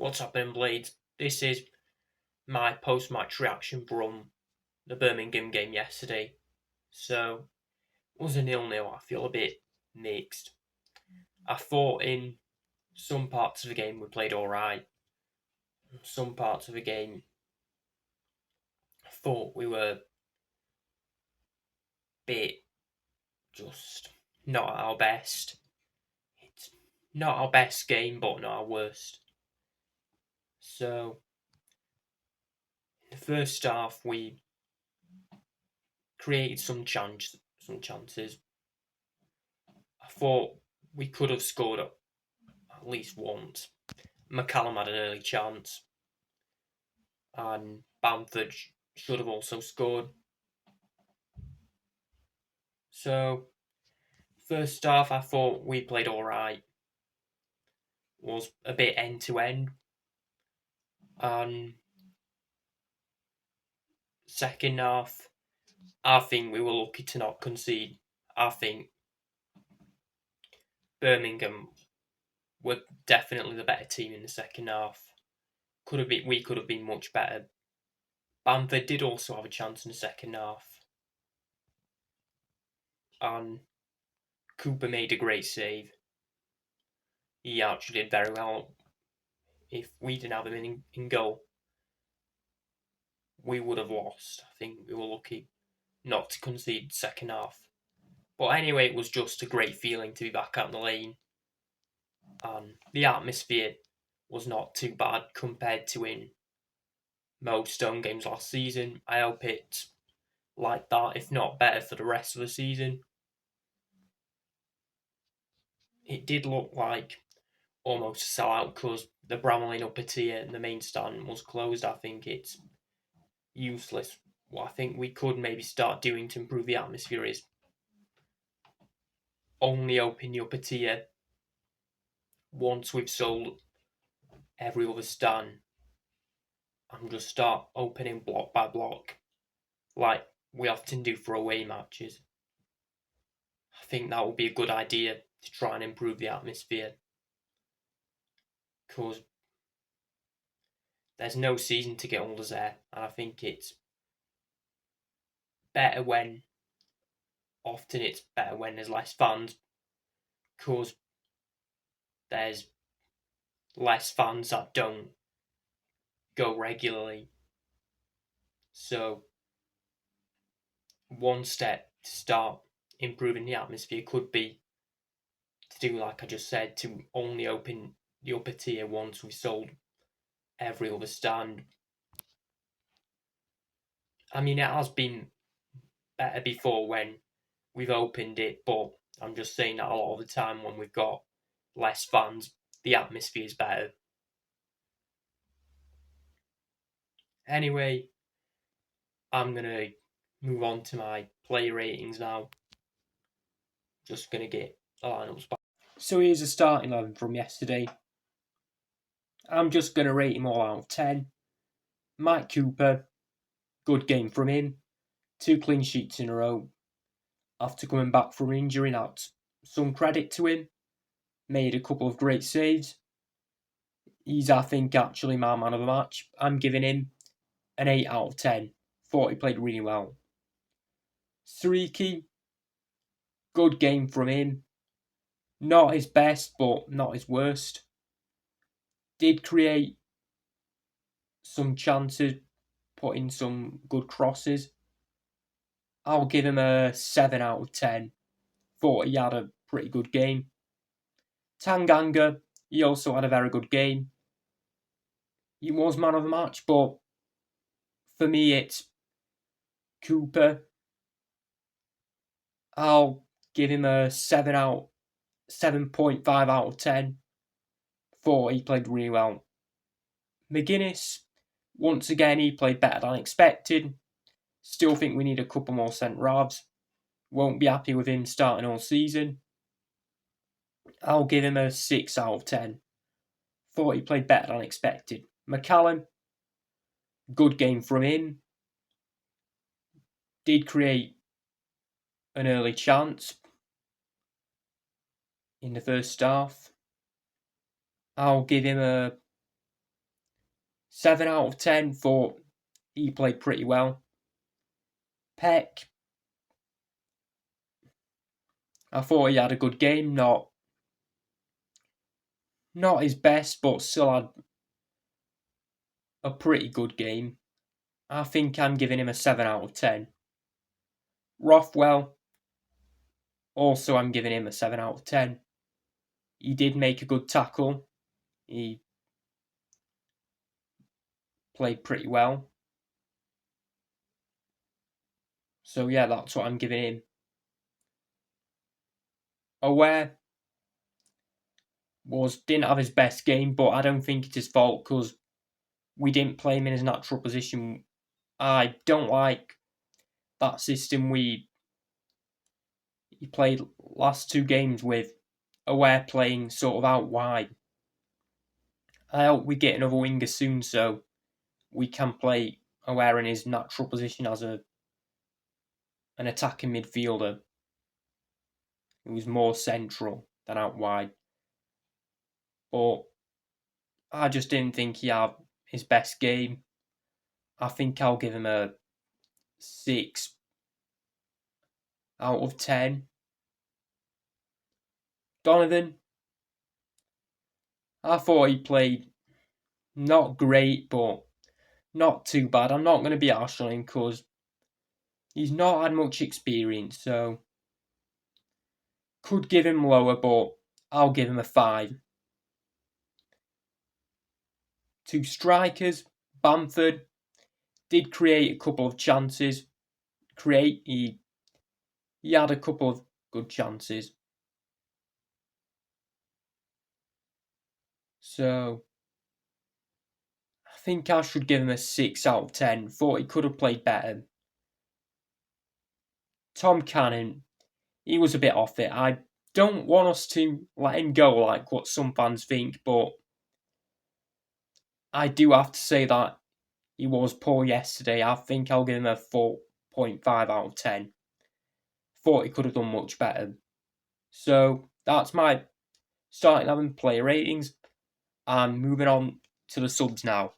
What's happening, Blades? This is my post-match reaction from the Birmingham game yesterday. So, it was a 0-0. I feel a bit mixed. I thought in some parts of the game we played alright. Some parts of the game I thought we were a bit just not at our best. It's not our best game, but not our worst. So, in the first half we created some chances. I thought we could have scored at least once. McCallum had an early chance, and Bamford should have also scored. So, first half, I thought we played alright. Was a bit end to end. And second half, I think we were lucky to not concede. I think Birmingham were definitely the better team in the second half. We could have been much better. Bamford did also have a chance in the second half, and Cooper made a great save. He actually did very well. If we didn't have him in goal, we would have lost. I think we were lucky not to concede second half. But anyway, it was just a great feeling to be back out in the lane. And the atmosphere was not too bad compared to in most home games last season. I hope it's like that, if not better, for the rest of the season. It did look like almost a sellout because the Bramley upper tier and the main stand was closed. I think it's useless. What I think we could maybe start doing to improve the atmosphere is only open the upper tier once we've sold every other stand and just start opening block by block like we often do for away matches. I think that would be a good idea to try and improve the atmosphere because there's no season to get holders there, and I think it's better when it's better when there's less fans because there's less fans that don't go regularly. So one step to start improving the atmosphere could be to do like I just said, to only open the upper tier once we've sold every other stand. I mean, it has been better before when we've opened it, but I'm just saying that a lot of the time when we've got less fans, the atmosphere is better. Anyway, I'm going to move on to my player ratings now. Just going to get the lineups back. So here's a starting 11 from yesterday. I'm just going to rate him all out of 10. Mike Cooper, good game from him. 2 clean sheets in a row. After coming back from injury, that's some credit to him. Made a couple of great saves. He's, I think, actually my man of the match. I'm giving him an 8 out of 10. Thought he played really well. Sriki, good game from him. Not his best, but not his worst. Did create some chances, put in some good crosses. I'll give him a 7 out of 10. Thought he had a pretty good game. Tanganga, he also had a very good game. He was man of the match, but for me it's Cooper. I'll give him a 7.5 out of 10. Thought he played really well. McGuinness, once again, he played better than expected. Still think we need a couple more centre-halves. Won't be happy with him starting all season. I'll give him a 6 out of 10. Thought he played better than expected. McCallum, good game from him. Did create an early chance in the first half. I'll give him a 7 out of 10. Thought he played pretty well. Peck, I thought he had a good game. Not his best, but still had a pretty good game. I think I'm giving him a 7 out of 10. Rothwell, also I'm giving him a 7 out of 10. He did make a good tackle. He played pretty well. So yeah, that's what I'm giving him. Aware didn't have his best game, but I don't think it's his fault because we didn't play him in his natural position. I don't like that system he played last 2 games with Aware playing sort of out wide. I hope we get another winger soon so we can play Aware in his natural position as an attacking midfielder who's more central than out wide. But I just didn't think he had his best game. I think I'll give him a 6 out of 10. Donovan, I thought he played not great, but not too bad. I'm not going to be harsh on him because he's not had much experience, so could give him lower, but I'll give him a 5. 2 strikers, Bamford did create a couple of chances. He had a couple of good chances. So I think I should give him a 6 out of 10. Thought he could have played better. Tom Cannon, he was a bit off it. I don't want us to let him go like what some fans think, but I do have to say that he was poor yesterday. I think I'll give him a 4.5 out of 10. Thought he could have done much better. So that's my starting 11 player ratings. And moving on to the subs now.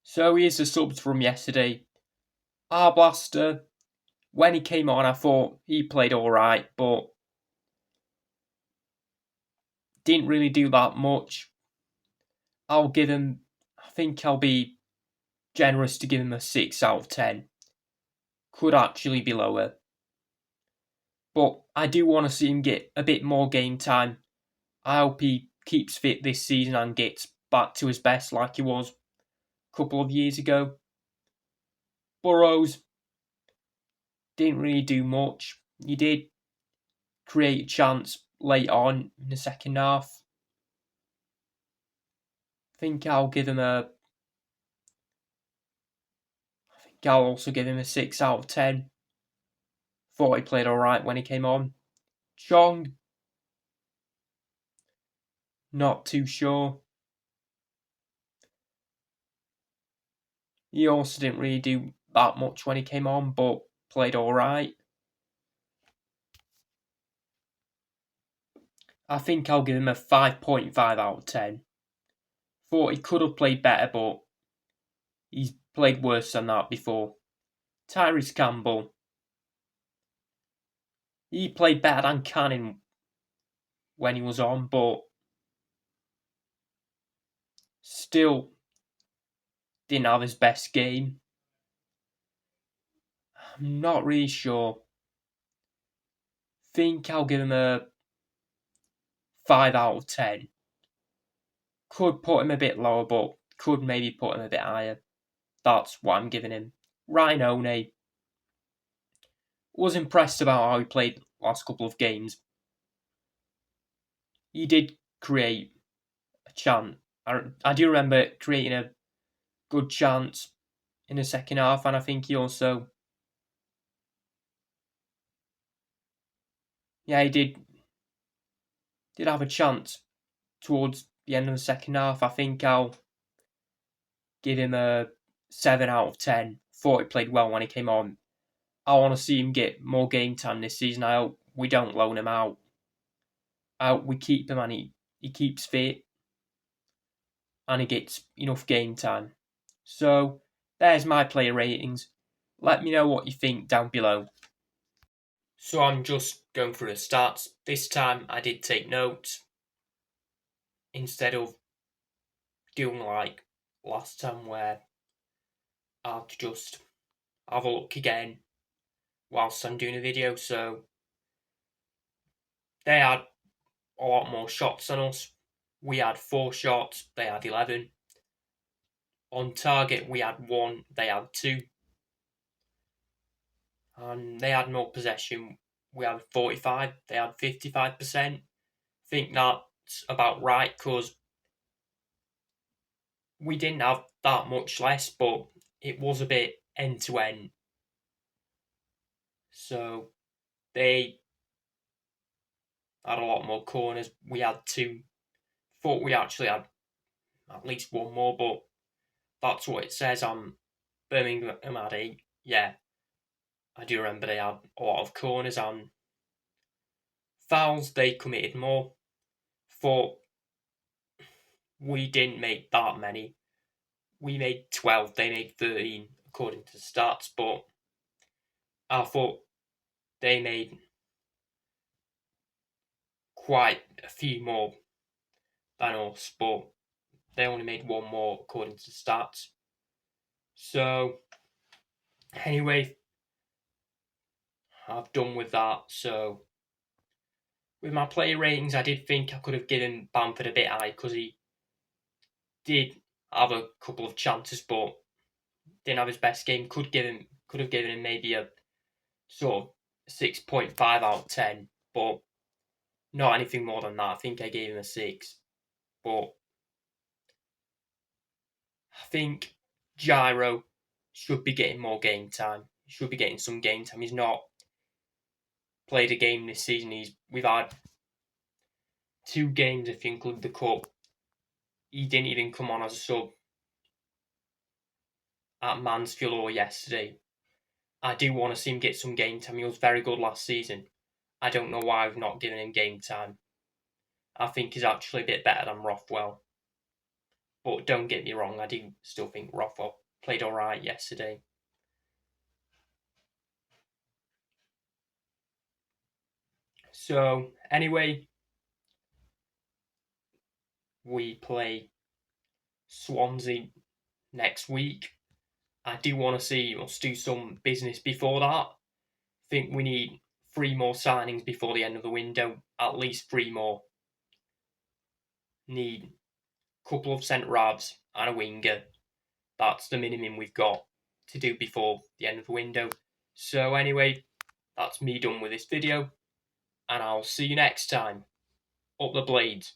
So here's the subs from yesterday. Arblaster, when he came on, I thought he played alright, but didn't really do that much. I think I'll be generous to give him a 6 out of 10. Could actually be lower. But I do want to see him get a bit more game time. I hope he keeps fit this season and gets back to his best like he was a couple of years ago. Burrows didn't really do much. He did create a chance late on in the second half. I'll also give him a 6 out of 10. Thought he played alright when he came on. Chong, not too sure. He also didn't really do that much when he came on, but played alright. I think I'll give him a 5.5 out of 10. Thought he could have played better, but he's played worse than that before. Tyrese Campbell, he played better than Cannon when he was on, but still didn't have his best game. I'm not really sure. Think I'll give him a 5 out of 10. Could put him a bit lower, but could maybe put him a bit higher. That's what I'm giving him. Ryan One, was impressed about how he played last couple of games. He did create a chance. I do remember creating a good chance in the second half, and I think he also, he did have a chance towards the end of the second half. I think I'll give him a 7 out of 10. Thought he played well when he came on. I want to see him get more game time this season. I hope we don't loan him out. I hope we keep him and he keeps fit. and he gets enough game time. So there's my player ratings. Let me know what you think down below. So I'm just going through the stats. This time I did take notes instead of doing like last time where I'll just have a look again whilst I'm doing a video. So they had a lot more shots than us. We had 4 shots, they had 11. On target, we had 1, they had 2. And they had more possession. We had 45, they had 55%. I think that's about right because we didn't have that much less, but it was a bit end to end. So they had a lot more corners. We had 2. Thought we actually had at least 1 more, but that's what it says on Birmingham had 8. Yeah, I do remember they had a lot of corners and fouls. They committed more. Thought we didn't make that many. We made 12, they made 13 according to the stats, but I thought they made quite a few more than us, but they only made 1 more according to the stats. So anyway, I've done with that. So with my player ratings, I did think I could have given Bamford a bit high because he did have a couple of chances, but didn't have his best game. Could have given him maybe a sort of 6.5 out of 10, but not anything more than that. I think I gave him a 6, but I think Gyro should be getting more game time. He should be getting some game time. He's not played a game this season. We've had 2 games if you include the cup. He didn't even come on as a sub at Mansfield or yesterday. I do want to see him get some game time. He was very good last season. I don't know why we've not given him game time. I think he's actually a bit better than Rothwell. But don't get me wrong, I do still think Rothwell played alright yesterday. So, anyway, we play Swansea next week. I do want to see us do some business before that. I think we need 3 more signings before the end of the window. At least 3 more. Need a couple of centre-halves and a winger. That's the minimum we've got to do before the end of the window. So anyway, that's me done with this video. And I'll see you next time. Up the blades.